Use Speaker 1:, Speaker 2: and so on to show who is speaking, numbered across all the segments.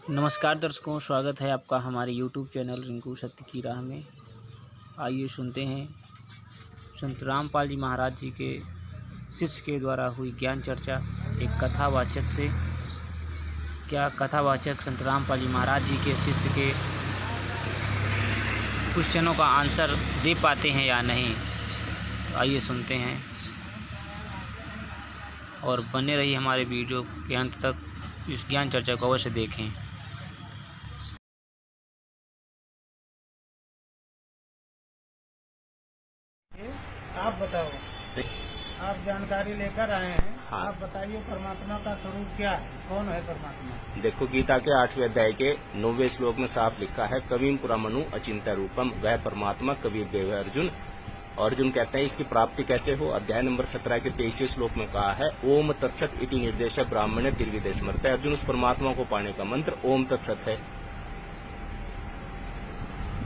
Speaker 1: नमस्कार दर्शकों, स्वागत है आपका हमारे YouTube चैनल रिंकू सत्य की राह में। आइए सुनते हैं संत रामपाल जी महाराज जी के शिष्य के द्वारा हुई ज्ञान चर्चा एक कथावाचक से। क्या कथावाचक संत रामपाल जी महाराज जी के शिष्य के क्वेश्चनों का आंसर दे पाते हैं या नहीं? तो आइए सुनते हैं और बने रहिए हमारे वीडियो के अंत तक। इस ज्ञान चर्चा को अवश्य देखें।
Speaker 2: आप बताओ, आप जानकारी लेकर आए हैं।
Speaker 3: हाँ।
Speaker 2: आप बताइए परमात्मा का स्वरूप क्या है, कौन है परमात्मा?
Speaker 3: देखो, गीता के 8वें अध्याय के 9वें श्लोक में साफ लिखा है, कविम पुरामनु अचिंत्य रूपम, वह परमात्मा कबीर देव अर्जुन। अर्जुन कहते हैं इसकी प्राप्ति कैसे हो? अध्याय नंबर 17 के 23वें श्लोक में कहा है, ओम तत्सत इति निर्देश ब्राह्मण दिर्विदेश स्मृत। अर्जुन उस परमात्मा को पाने का मंत्र ओम तत्सत है।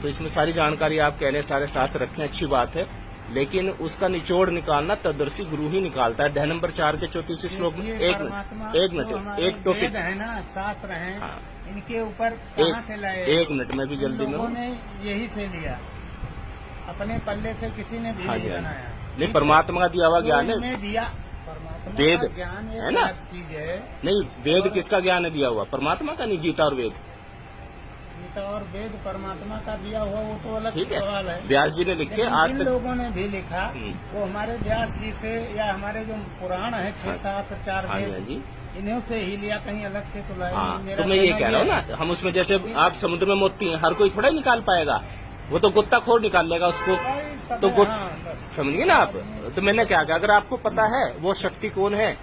Speaker 3: तो इसमें सारी जानकारी आप कह रहे हैं, सारे शास्त्र रखे, अच्छी बात है, लेकिन उसका निचोड़ निकालना तदर्शी गुरु ही निकालता है। अध्याय नंबर 4 के 34वें श्लोक में एक मिनट एक टॉपिक
Speaker 2: है ना, शास्त्र है।
Speaker 3: हाँ।
Speaker 2: इनके ऊपर कहाँ से लाए?
Speaker 3: एक मिनट में भी जल्दी में
Speaker 2: लोगों ने यही से लिया, अपने पल्ले से किसी ने भी नहीं बनाया।
Speaker 3: नहीं, परमात्मा का दिया हुआ ज्ञान है,
Speaker 2: दिया परमात्मा
Speaker 3: वेद
Speaker 2: का ज्ञान
Speaker 3: है ना,
Speaker 2: चीज है।
Speaker 3: नहीं, वेद किसका ज्ञान है दिया हुआ? परमात्मा का, नहीं गीता और वेद।
Speaker 2: गीता और वेद परमात्मा का दिया हुआ, वो तो अलग
Speaker 3: ठीक
Speaker 2: सवाल है।
Speaker 3: व्यास जी ने लिखे, आज
Speaker 2: जिन
Speaker 3: तक
Speaker 2: लोगों ने भी लिखा वो हमारे व्यास जी से या हमारे जो पुराण है 6 7 4
Speaker 3: हाँ जी,
Speaker 2: इन्हीं से ही लिया, कहीं अलग से तो लाया
Speaker 3: हाँ।
Speaker 2: नहीं।
Speaker 3: तो मैं ये कह रहा हूँ ना, हम उसमें जैसे आप समुद्र में मोती हर कोई थोड़ा ही निकाल पाएगा, वो तो गुत्ताखोर निकाल लेगा उसको। तो समझिए ना आप। तो मैंने क्या कहा, अगर आपको पता है वो शक्ति कौन है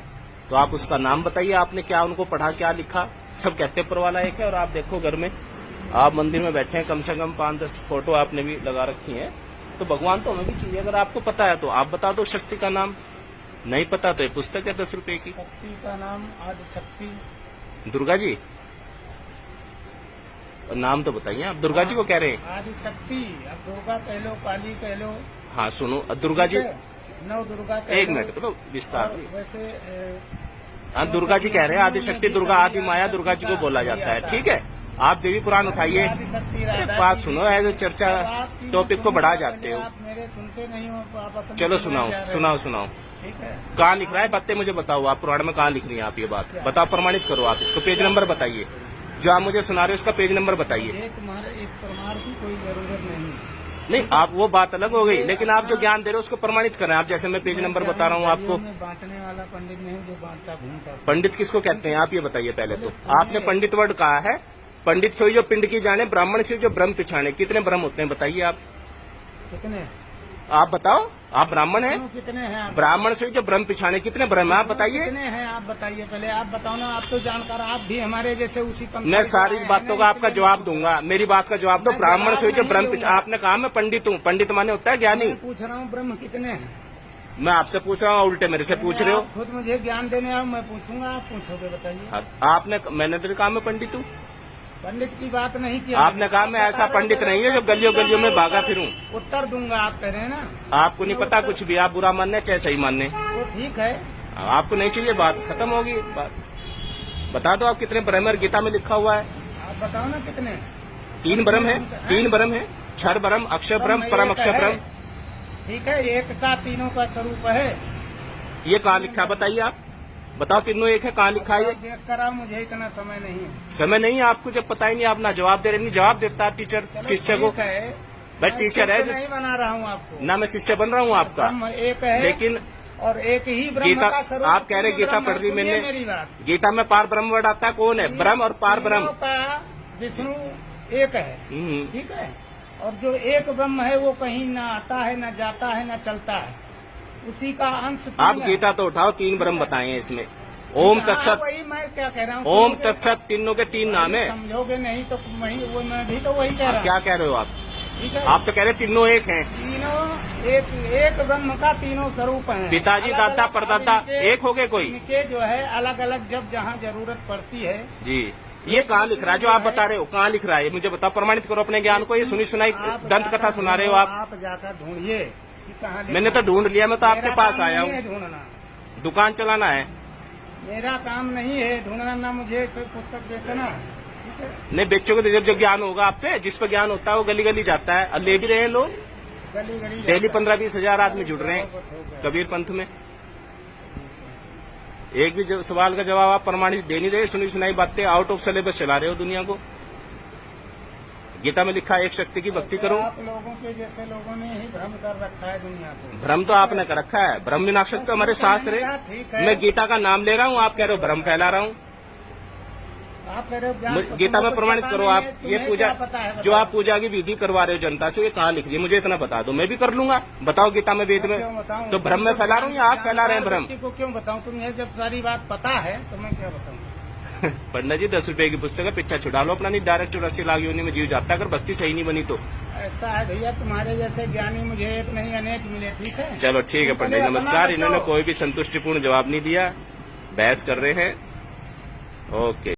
Speaker 3: तो आप उसका नाम बताइए, आपने क्या उनको पढ़ा, क्या लिखा। सब कहते पर वाला एक है, और आप देखो घर में आप मंदिर में बैठे हैं, कम से कम 5-10 फोटो आपने भी लगा रखी हैं। तो भगवान तो हमें भी चाहिए। अगर आपको पता है तो आप बता दो शक्ति का नाम, नहीं पता तो ये पुस्तक है 10 रुपए की।
Speaker 2: शक्ति का नाम आदि शक्ति,
Speaker 3: दुर्गा जी। नाम तो बताइए आप, दुर्गा जी को कह रहे हैं
Speaker 2: आदि शक्ति। अब दुर्गा कह लो, काली कह लो।
Speaker 3: हाँ सुनो, दुर्गा जी,
Speaker 2: नौ दुर्गा कह
Speaker 3: एक
Speaker 2: लो।
Speaker 3: मिनट तो विस्तार
Speaker 2: और वैसे
Speaker 3: हाँ, दुर्गा जी कह रहे हैं आदि शक्ति, दुर्गा आदि माया, दुर्गा जी को बोला जाता है। ठीक है, आप देवी पुराण उठाइए, बात सुनो, है चर्चा टॉपिक को बढ़ा जाते हो।
Speaker 2: आप मेरे सुनते नहीं हो तो आप अपने
Speaker 3: चलो सुनाओ।
Speaker 2: ठीक है,
Speaker 3: कहाँ लिख रहा है बातें मुझे बताओ, आप पुराण में कहाँ लिख रही हैं आप ये बात बताओ, प्रमाणित करो आप इसको, पेज नंबर बताइए। जो आप मुझे सुना रहे हो उसका पेज नंबर बताइए।
Speaker 2: तुम्हारे इस प्रमाण की कोई जरूरत
Speaker 3: नहीं, आप वो बात अलग हो गई, लेकिन आप जो ज्ञान दे रहे हो उसको प्रमाणित करें। आप जैसे मैं पेज नंबर बता रहा हूँ आपको।
Speaker 2: बांटने वाला पंडित नहीं, जो बांटता घूमता।
Speaker 3: पंडित किसको कहते हैं आप ये बताइए पहले तो। आपने पंडित वर्ड कहा है, पंडित सोई जो पिंड की जाने, ब्राह्मण से जो ब्रह्म पिछाने। कितने ब्रह्म होते हैं बताइए आप?
Speaker 2: कितने?
Speaker 3: आप बताओ, आप ब्राह्मण हैं,
Speaker 2: कितने हैं?
Speaker 3: ब्राह्मण से जो ब्रह्म पिछाने कितने ब्रह्म है आप बताइए?
Speaker 2: कितने हैं आप बताइए, पहले आप बताओ ना। आप तो जानकार, आप भी हमारे जैसे उसी पंक्ति।
Speaker 3: मैं सारी बातों का आपका जवाब दूंगा, मेरी बात का जवाब दो। ब्राह्मण से जो ब्रह्म, आपने कहा मैं पंडित हूँ, पंडित माने होता है ज्ञानी।
Speaker 2: पूछ रहा हूँ ब्रह्म कितने हैं?
Speaker 3: मैं आपसे पूछ रहा हूँ, उल्टे मेरे से पूछ रहे हो।
Speaker 2: खुद मुझे ज्ञान देने आओ, मैं पूछूंगा, आप पूछोगे, बताइए।
Speaker 3: आपने, मैंने तो कहा मैं पंडित हूँ।
Speaker 2: पंडित की बात नहीं किया
Speaker 3: आपने कहा मैं ऐसा पंडित नहीं है जो गलियों गलियों में भागा फिरूं।
Speaker 2: उत्तर दूंगा, आप कह रहे हैं ना।
Speaker 3: आपको नहीं पता कुछ भी, आप बुरा मानने चाहे सही मानने,
Speaker 2: वो ठीक है।
Speaker 3: आपको नहीं चाहिए, बात खत्म होगी। बात बता दो आप कितने ब्रह्म है, गीता में लिखा हुआ है।
Speaker 2: आप बताओ ना कितने?
Speaker 3: 3 ब्रह्म है, 3 ब्रह्म है, क्षर ब्रह्म, अक्षर ब्रह्म, परम अक्षर ब्रह्म।
Speaker 2: ठीक है, एक का तीनों का स्वरूप है।
Speaker 3: ये कहाँ लिखा है बताइए आप, बताओ तीनों एक है, कहाँ लिखा है?
Speaker 2: देख कर आओ, मुझे इतना समय नहीं है।
Speaker 3: समय नहीं है आपको, जब पता ही नहीं, आप ना जवाब दे रहे, नहीं जवाब देता टीचर शिष्य को। भाई टीचर है,
Speaker 2: नहीं बना रहा हूँ आपको
Speaker 3: ना मैं शिष्य बन रहा हूँ आपका,
Speaker 2: एक है,
Speaker 3: लेकिन
Speaker 2: और एक ही ब्रह्म
Speaker 3: गीता,
Speaker 2: का स्वरूप।
Speaker 3: आप कह रहे गीता पढ़ ली मैंने,
Speaker 2: मेरी बात,
Speaker 3: गीता में पार ब्रह्म वर्ड आता है, कौन है ब्रह्म और पार ब्रह्म?
Speaker 2: विष्णु एक है, ठीक है। और जो एक ब्रह्म है वो कहीं ना आता है, ना जाता है, ना चलता है, उसी का अंश।
Speaker 3: आप गीता तो उठाओ, 3 ब्रह्म बताए हैं इसमें। ओम तत्सत,
Speaker 2: वही मैं क्या कह रहा हूँ,
Speaker 3: ओम तत्सत, तीनों के 3 नाम है।
Speaker 2: समझोगे नहीं तो वो मैं भी तो वही कह रहा हूँ।
Speaker 3: क्या कह रहे हो आप?
Speaker 2: ठीक है,
Speaker 3: आप तो कह रहे तीनों एक हैं।
Speaker 2: तीनों एक ब्रह्म का तीनों स्वरूप हैं।
Speaker 3: पिताजी दादा परदादा एक हो गए कोई?
Speaker 2: इनके जो है अलग अलग, जब जहाँ जरूरत पड़ती है।
Speaker 3: जी, ये कहाँ लिख रहा है जो आप बता रहे हो, कहाँ लिख रहा है? मुझे बताओ, प्रमाणित करो अपने ज्ञान को। ये सुनी सुनाई दंत कथा सुना रहे हो आप
Speaker 2: जाकर ढूंढिए कि कहाँ।
Speaker 3: मैंने तो ढूंढ लिया, मैं तो आपके पास आया हूँ।
Speaker 2: ढूंढना,
Speaker 3: दुकान चलाना है,
Speaker 2: मेरा काम नहीं है ढूंढना, ना मुझे पुस्तक बेचना। ठीक है।
Speaker 3: नहीं, बच्चों को तो जब ज्ञान होगा आप पे, जिस पर ज्ञान होता है वो गली गली जाता है, और ले भी रहे हैं लोग।
Speaker 2: गली गली
Speaker 3: डेली
Speaker 2: जाता है।
Speaker 3: 15-20 हजार आदमी जुड़ रहे हैं
Speaker 2: बस हो गया।
Speaker 3: कबीर पंथ में। एक भी सवाल का जवाब आप प्रमाणित दे नहीं रहे, सुनी सुनाई बातें आउट ऑफ सिलेबस चला रहे हो दुनिया को। गीता में लिखा है एक शक्ति की भक्ति करो।
Speaker 2: आप लोगों के जैसे लोगों ने ही भ्रम कर रखा है दुनिया को।
Speaker 3: भ्रम तो आपने कर रखा है, भ्रम विनाशक तो हमारे शास्त्र
Speaker 2: ठीक
Speaker 3: है।
Speaker 2: है।
Speaker 3: मैं गीता का नाम ले रहा हूँ, आप कह रहे हो भ्रम फैला रहा हूँ।
Speaker 2: आप कह रहे हो ज्ञान तो
Speaker 3: गीता में
Speaker 2: तुमको
Speaker 3: प्रमाणित
Speaker 2: पता
Speaker 3: करो
Speaker 2: नहीं
Speaker 3: आप।
Speaker 2: है,
Speaker 3: ये
Speaker 2: तुम्हें
Speaker 3: पूजा
Speaker 2: क्या पता है,
Speaker 3: जो
Speaker 2: बताओ।
Speaker 3: आप पूजा की विधि करवा रहे हो जनता से, ये कहाँ लिख दी? मुझे इतना बता दो, मैं भी कर लूंगा। बताओ गीता में, वेद
Speaker 2: क्यों
Speaker 3: में।
Speaker 2: बताऊं?
Speaker 3: तो भ्रम में फैला रहा हूँ या आप फैला रहे हैं भ्रम?
Speaker 2: व्यक्ति को क्यों बताऊं? तुम्हें जब सारी बात पता है तो मैं क्या बताऊं?
Speaker 3: पंडित जी 10 रुपए की पुस्तक है, पीछा छुड़ा लो अपना। नहीं डायरेक्ट रस्सी लागी होने में जीव जाता है, अगर भक्ति सही नहीं बनी तो।
Speaker 2: ऐसा है भैया, तुम्हारे जैसे ज्ञानी मुझे एक नहीं अनेक मिले। ठीक है,
Speaker 3: चलो ठीक है पंडित जी,
Speaker 2: अपना
Speaker 3: नमस्कार।
Speaker 2: बचाओ।
Speaker 3: इन्होंने कोई भी संतुष्टिपूर्ण जवाब नहीं दिया, बहस कर रहे हैं। ओके।